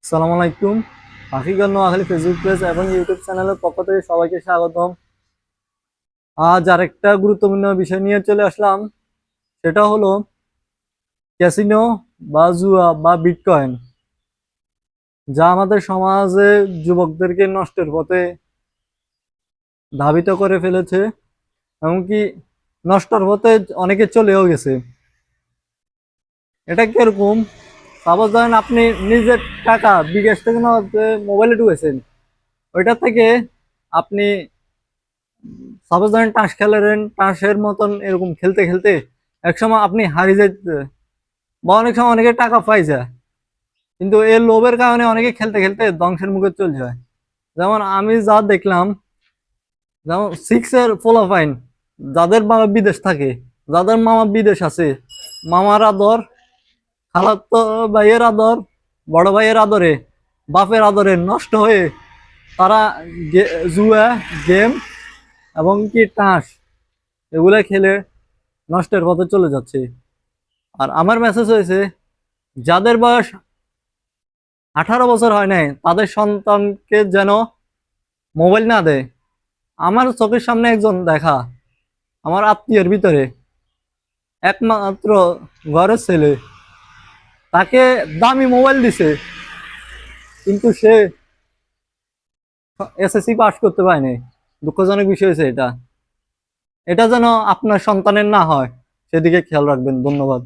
আসসালামু আলাইকুম। পাখিগান Noakhali Facebook page এবং ইউটিউব চ্যানেলের পক্ষ থেকে সবাইকে স্বাগতম। আজ আরেকটা গুরুত্বপূর্ণ বিষয় নিয়ে চলে আসলাম। সেটা হলো ক্যাসিনো বা জুয়া বা বিটকয়েন, যা আমাদের সমাজে যুবকদেরকে নষ্টের পথে ধাবিত করে ফেলেছে, এমনকি নষ্টের পথে অনেকে চলেও গেছে। এটা কিরকম? সাপোজ ধরেন আপনি নিজের টাকা বিকাশ থেকে মোবাইলে ঢুকেছেন, ওইটা থেকে আপনি সাপোজ ধরেন তাস খেলেন, তাসের মতন এরকম খেলতে খেলতে একসময় আপনি হারিয়ে যেতে, বা অনেক সময় অনেকে টাকা পাই যায়, কিন্তু এর লোভের কারণে অনেকে খেলতে খেলতে ধ্বংসের মুখে চলে যায়। যেমন আমি যা দেখলাম, যেমন সিক্স এর পোলাপাইন, যাদের বাবা বিদেশ থাকে, যাদের মামা বিদেশ আছে, মামার আদর, খালাতো ভাইয়ের আদর, বড় ভাইয়ের আদরে, বাপের আদরে নষ্ট হয়ে তারা জুয়া, গেম এবং কি তাস এগুলা খেলে নষ্টের পথে চলে যাচ্ছে। আর আমার মেসেজ হয়েছে, যাদের বয়স 18 বছর হয় নাই তাদের সন্তানকে যেন মোবাইল না দেয়। আমার চোখের সামনে একজন দেখা, আমার আত্মীয়ের ভিতরে একমাত্র ঘরের ছেলে, তাকে দামি মোবাইল দিছে, কিন্তু সে এসএসসি পাস করতে পারেনি। দুঃখজনক বিষয় হয়েছে এটা। এটা যেন আপনার সন্তানের না হয়, সেদিকে খেয়াল রাখবেন। ধন্যবাদ।